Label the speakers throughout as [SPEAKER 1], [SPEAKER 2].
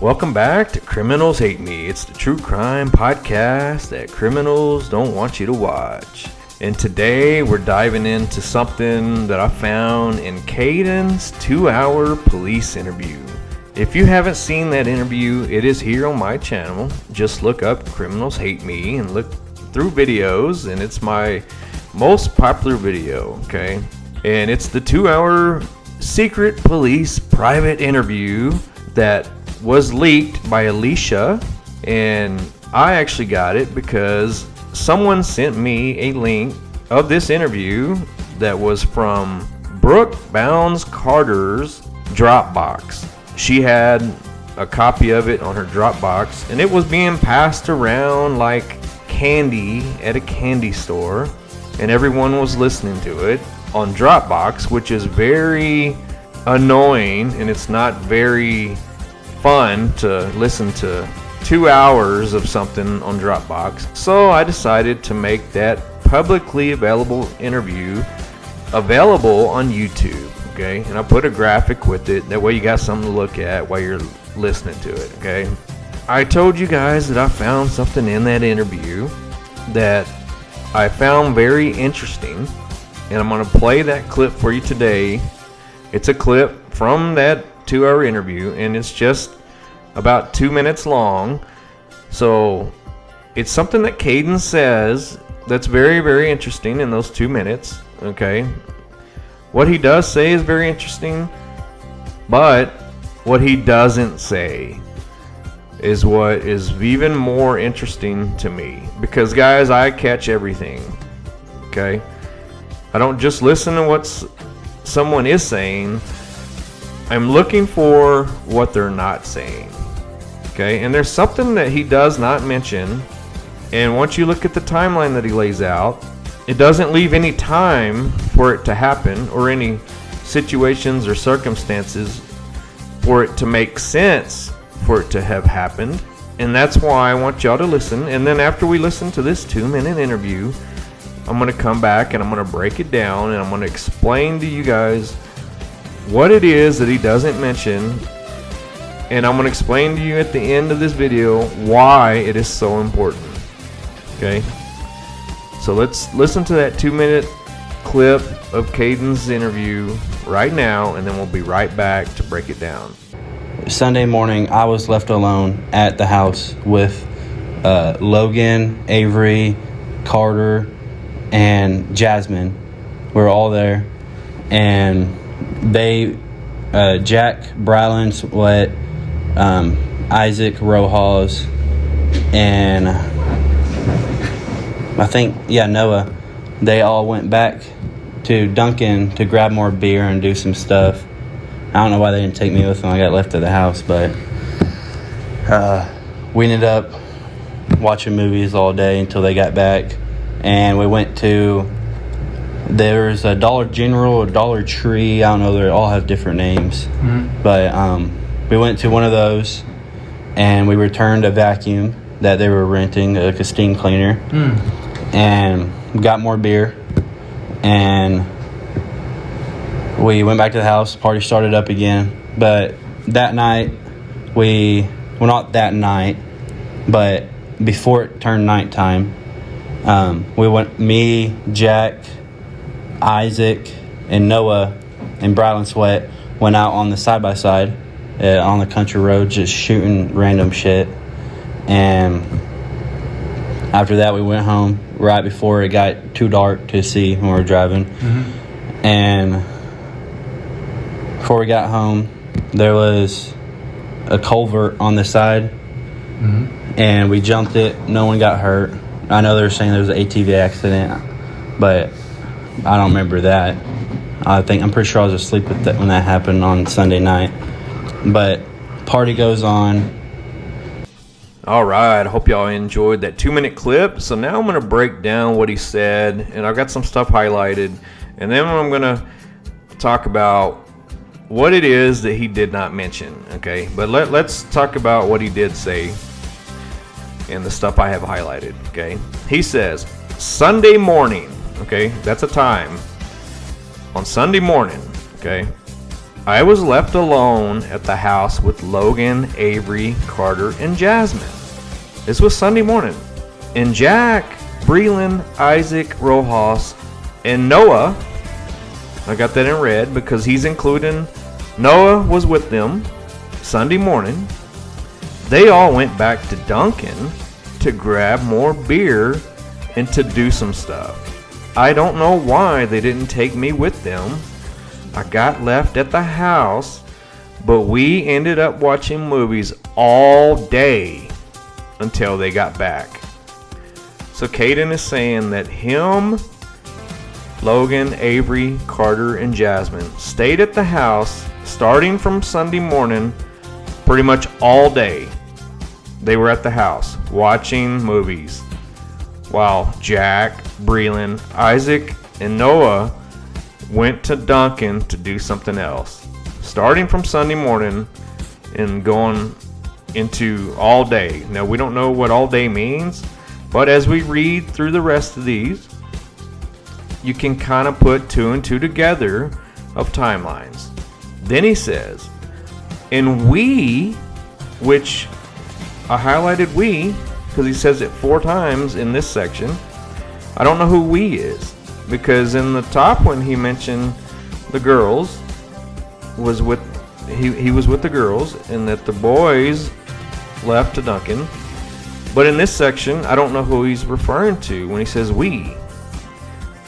[SPEAKER 1] Welcome back to Criminals Hate Me. It's the true crime podcast that criminals don't want you to watch. And today we're diving into something that I found in Kaden's 2-hour police interview. If you haven't seen that interview, it is here on my channel. Just look up Criminals Hate Me and look through videos, and it's my most popular video, okay? And it's the 2-hour secret police private interview that was leaked by Alicia, and I actually got it because someone sent me a link of this interview that was from Brooke Bounds Carter's Dropbox. She had a copy of it on her Dropbox, and it was being passed around like candy at a candy store, and everyone was listening to it on Dropbox, which is very annoying, and it's not very fun to listen to 2 hours of something on Dropbox. So I decided to make that publicly available interview available on YouTube, okay? And I put a graphic with it, that way you got something to look at while you're listening to it, okay? I told you guys that I found something in that interview that I found very interesting, and I'm going to play that clip for you today. It's a clip from that 2-hour interview, and it's just about 2 minutes long. So it's something that Kaden says that's very, very interesting in those 2 minutes, okay? What he does say is very interesting, but what he doesn't say is what is even more interesting to me, because guys, I catch everything, okay? I don't just listen to what someone is saying. I'm looking for what they're not saying, okay? And there's something that he does not mention, and once you look at the timeline that he lays out, it doesn't leave any time for it to happen, or any situations or circumstances for it to make sense for it to have happened. And that's why I want y'all to listen. And then after we listen to this 2-minute interview, I'm going to come back and I'm going to break it down, and I'm going to explain to you guys what it is that he doesn't mention, and I'm going to explain to you at the end of this video why it is so important, okay? So let's listen to that 2-minute clip of Kaden's interview right now, and then we'll be right back to break it down.
[SPEAKER 2] Sunday morning, I was left alone at the house with Logan, Avery, Carter, and Jasmine. We were all there, and they, Jack, Brylan, Sweat, Isaac, Rojas, and I think, Noah, they all went back to Duncan to grab more beer and do some stuff. I don't know why they didn't take me with them. I got left at the house, but we ended up watching movies all day until they got back, and we went to, there's a Dollar General, a Dollar Tree, I don't know, they all have different names, but we went to one of those, and we returned a vacuum that they were renting, like a steam cleaner, and got more beer, and we went back to the house. Party started up again. But that night, not that night, but before it turned nighttime, we went, me, Jack, Isaac, and Noah, and Brylan Sweat went out on the side-by-side on the country road, just shooting random shit. And after that, we went home right before it got too dark to see when we were driving. And before we got home, there was a culvert on the side, and we jumped it. No one got hurt. I know they were saying there was an ATV accident, but I don't remember that. I'm pretty sure I was asleep when that happened on Sunday night. But party goes on.
[SPEAKER 1] All right, I hope y'all enjoyed that 2-minute clip. So now I'm going to break down what he said, and I've got some stuff highlighted, and then I'm going to talk about what it is that he did not mention, okay? But let's talk about what he did say and the stuff I have highlighted, okay? He says, Sunday morning, okay? That's a time. On Sunday morning, okay? I was left alone at the house with Logan, Avery, Carter, and Jasmine. This was Sunday morning. And Jack, Breland, Isaac, Rojas, and Noah, I got that in red because he's including Noah was with them Sunday morning. They all went back to Duncan to grab more beer and to do some stuff. I don't know why they didn't take me with them. I got left at the house, but we ended up watching movies all day until they got back. So Kaden is saying that him, Logan, Avery, Carter, and Jasmine stayed at the house starting from Sunday morning pretty much all day. They were at the house watching movies while Jack, Breland, Isaac, and Noah went to Duncan to do something else. Starting from Sunday morning and going into all day. Now we don't know what all day means, but as we read through the rest of these, you can kind of put two and two together of timelines. Then he says, and we, which I highlighted we because he says it 4 times in this section. I don't know who we is, because in the top one he mentioned the girls was with he was with the girls and that the boys left to Duncan. But in this section, I don't know who he's referring to when he says we.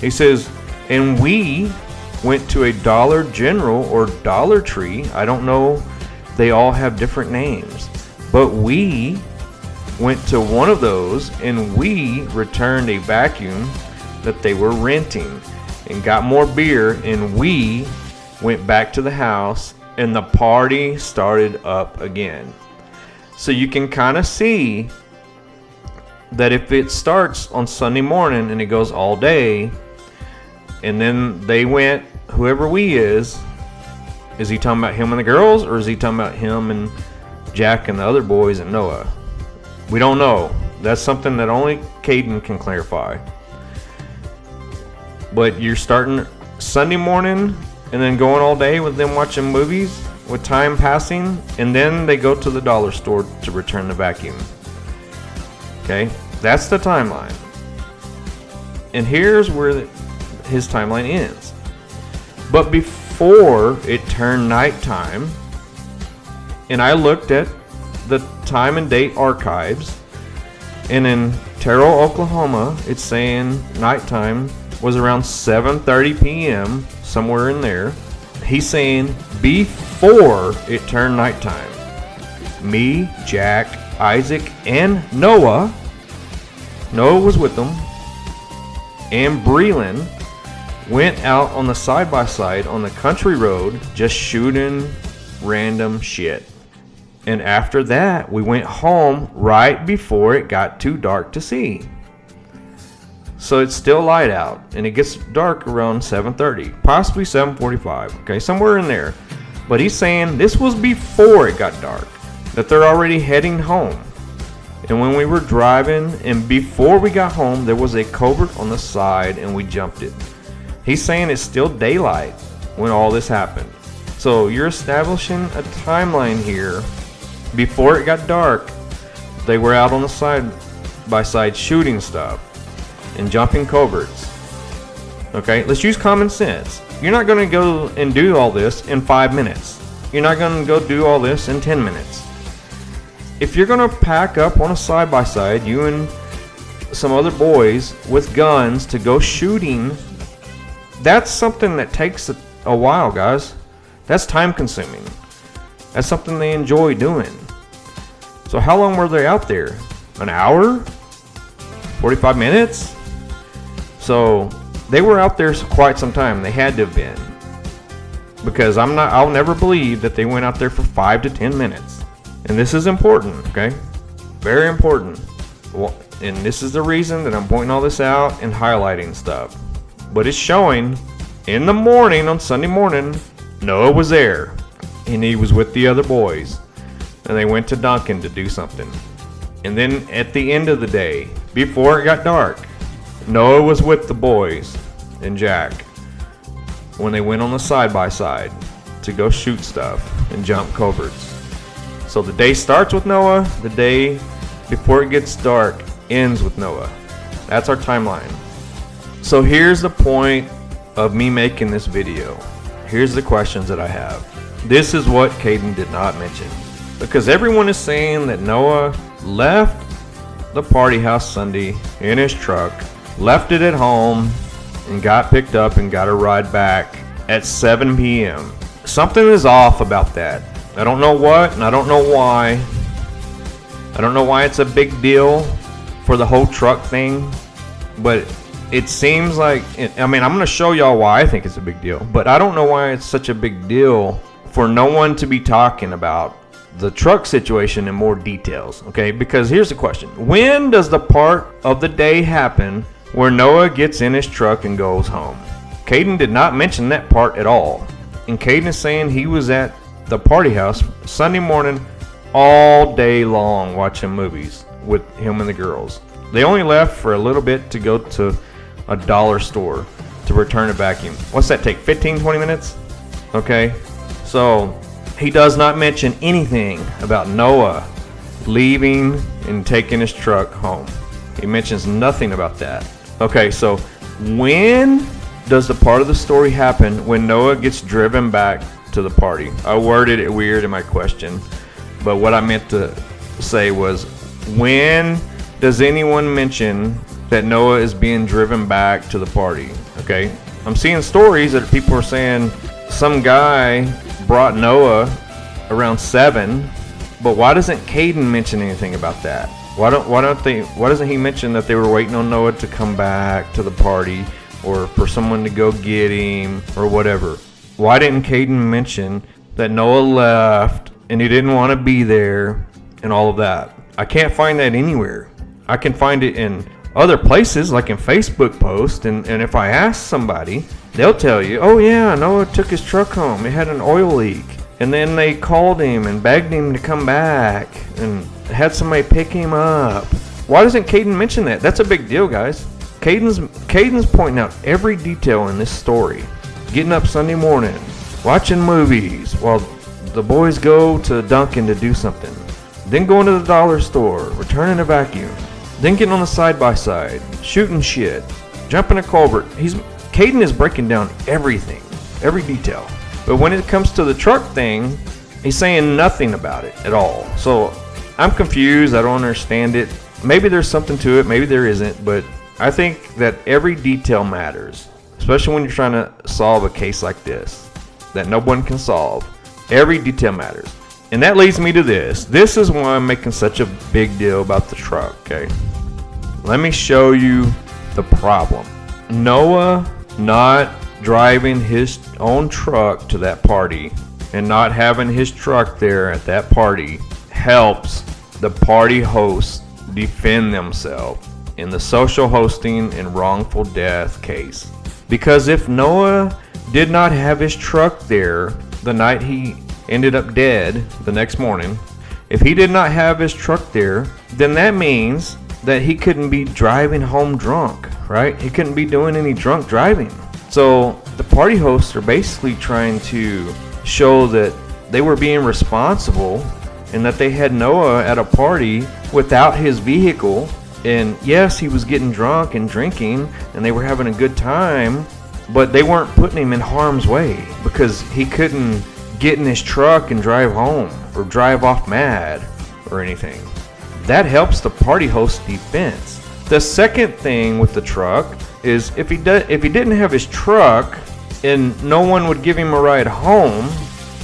[SPEAKER 1] He says, and we went to a Dollar General or Dollar Tree. I don't know. They all have different names. But we went to one of those and we returned a vacuum that they were renting and got more beer, and we went back to the house and the party started up again. So you can kind of see that if it starts on Sunday morning and it goes all day, and then they went, whoever we is he talking about him and the girls, or is he talking about him and Jack and the other boys and Noah? We don't know. That's something that only Kaden can clarify. But you're starting Sunday morning and then going all day with them watching movies with time passing, and then they go to the dollar store to return the vacuum. Okay, that's the timeline. And here's where his timeline ends. But before it turned nighttime, and I looked at the time and date archives, and in Terrell, Oklahoma, it's saying nighttime was around 7:30 p.m., somewhere in there. He's saying before it turned nighttime, me, Jack, Isaac, and Noah was with them, and Breland went out on the side-by-side on the country road just shooting random shit. And after that, we went home right before it got too dark to see. So it's still light out, and it gets dark around 7:30, possibly 7:45, okay, somewhere in there. But he's saying this was before it got dark, that they're already heading home. And when we were driving, and before we got home, there was a culvert on the side, and we jumped it. He's saying it's still daylight when all this happened. So you're establishing a timeline here. Before it got dark, they were out on the side-by-side shooting stuff and jumping culverts. Okay, let's use common sense. You're not going to go and do all this in 5 minutes. You're not going to go do all this in 10 minutes. If you're going to pack up on a side-by-side, you and some other boys with guns to go shooting, that's something that takes a while, guys. That's time consuming. That's something they enjoy doing. So how long were they out there? An hour? 45 minutes? So they were out there quite some time. They had to have been. Because I'll never believe that they went out there for 5 to 10 minutes. And this is important, okay? Very important. And this is the reason that I'm pointing all this out and highlighting stuff. But it's showing in the morning, on Sunday morning, Noah was there. And he was with the other boys. And they went to Duncan to do something. And then at the end of the day, before it got dark, Noah was with the boys and Jack when they went on the side-by-side to go shoot stuff and jump coverts. So the day starts with Noah, the day before it gets dark ends with Noah. That's our timeline. So here's the point of me making this video. Here's the questions that I have. This is what Kaden did not mention. Because everyone is saying that Noah left the party house Sunday in his truck, left it at home, and got picked up and got a ride back at 7 p.m. Something is off about that. I don't know what, and I don't know why. I don't know why it's a big deal for the whole truck thing, but it seems like, I'm going to show y'all why I think it's a big deal, but I don't know why it's such a big deal for no one to be talking about the truck situation in more details, okay? Because here's the question. When does the part of the day happen where Noah gets in his truck and goes home? Kaden did not mention that part at all. And Kaden is saying he was at the party house Sunday morning all day long watching movies with him and the girls. They only left for a little bit to go to a dollar store to return a vacuum. What's that take, 15, 20 minutes? Okay, so he does not mention anything about Noah leaving and taking his truck home. He mentions nothing about that. Okay, so when does the part of the story happen when Noah gets driven back to the party? I worded it weird in my question, but what I meant to say was, when does anyone mention that Noah is being driven back to the party? Okay, I'm seeing stories that people are saying some guy brought Noah around 7, but why doesn't Kaden mention anything about that? Why doesn't he mention that they were waiting on Noah to come back to the party, or for someone to go get him, or whatever? Why didn't Kaden mention that Noah left and he didn't want to be there and all of that? I can't find that anywhere. I can find it in other places, like in Facebook posts, and if I ask somebody, they'll tell you, oh yeah, Noah took his truck home, it had an oil leak, and then they called him and begged him to come back and had somebody pick him up. Why doesn't Kaden mention that? That's a big deal, guys. Kaden's pointing out every detail in this story. Getting up Sunday morning, watching movies while the boys go to Dunkin' to do something, then going to the dollar store, returning a vacuum, then getting on the side-by-side, shooting shit, jumping a culvert. Kaden is breaking down everything, every detail. But when it comes to the truck thing, he's saying nothing about it at all. So I'm confused. I don't understand it. Maybe there's something to it. Maybe there isn't. But I think that every detail matters, especially when you're trying to solve a case like this that no one can solve. Every detail matters. And that leads me to this. This is why I'm making such a big deal about the truck, okay? Let me show you the problem. Noah not driving his own truck to that party and not having his truck there at that party helps the party hosts defend themselves in the social hosting and wrongful death case. Because if Noah did not have his truck there the night he ended up dead the next morning, if he did not have his truck there, then that means that he couldn't be driving home drunk, right? He couldn't be doing any drunk driving. So the party hosts are basically trying to show that they were being responsible and that they had Noah at a party without his vehicle. And yes, he was getting drunk and drinking and they were having a good time, but they weren't putting him in harm's way because he couldn't get in his truck and drive home or drive off mad or anything. That helps the party host defense. The second thing with the truck is if he didn't have his truck and no one would give him a ride home,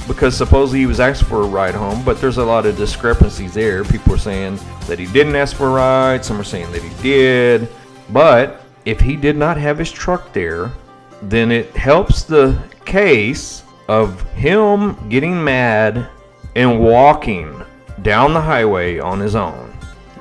[SPEAKER 1] because supposedly he was asked for a ride home, but there's a lot of discrepancies there. People are saying that he didn't ask for a ride, some are saying that he did. But if he did not have his truck there, then it helps the case of him getting mad and walking down the highway on his own.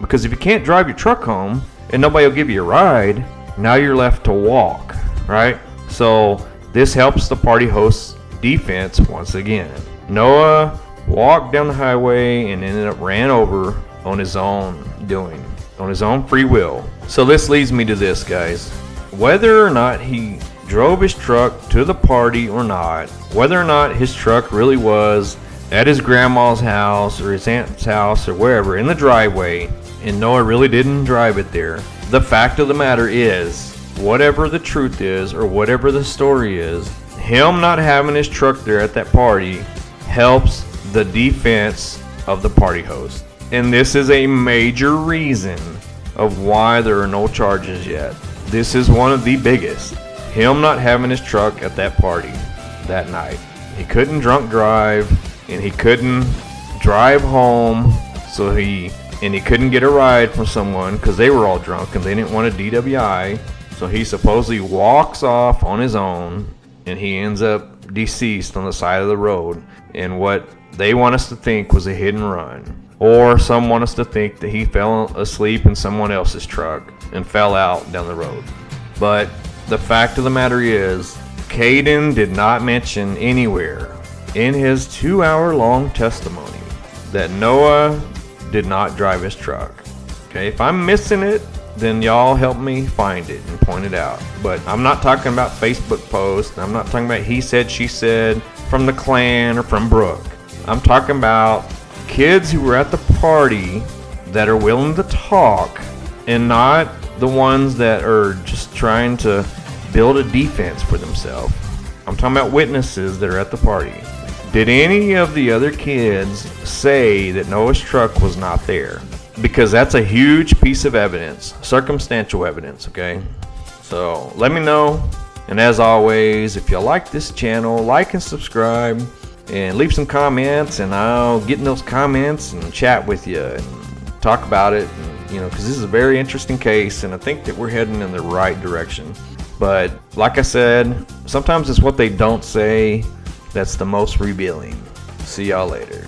[SPEAKER 1] Because if you can't drive your truck home and nobody will give you a ride, now you're left to walk, right? So this helps the party host's defense once again. Noah walked down the highway and ended up ran over on his own doing, on his own free will. So this leads me to this, guys. Whether or not he drove his truck to the party or not, whether or not his truck really was at his grandma's house or his aunt's house or wherever in the driveway, and Noah really didn't drive it there. The fact of the matter is, whatever the truth is or whatever the story is, him not having his truck there at that party helps the defense of the party host. And this is a major reason of why there are no charges yet. This is one of the biggest. Him not having his truck at that party that night. He couldn't drunk drive, and he couldn't drive home, and he couldn't get a ride from someone because they were all drunk and they didn't want a DWI. So he supposedly walks off on his own, and he ends up deceased on the side of the road in what they want us to think was a hit and run. Or some want us to think that he fell asleep in someone else's truck and fell out down the road. But the fact of the matter is, Kaden did not mention anywhere in his 2-hour-long testimony that Noah did not drive his truck. Okay, if I'm missing it, then y'all help me find it and point it out. But I'm not talking about Facebook posts. I'm not talking about he said, she said from the clan or from Brooke. I'm talking about kids who were at the party that are willing to talk and not the ones that are just trying to build a defense for themselves. I'm talking about witnesses that are at the party. Did any of the other kids say that Noah's truck was not there? Because that's a huge piece of evidence, circumstantial evidence, okay? So let me know. And as always, if you like this channel, like and subscribe and leave some comments, and I'll get in those comments and chat with you and talk about it. And, because this is a very interesting case, and I think that we're heading in the right direction. But like I said, sometimes it's what they don't say that's the most revealing. See y'all later.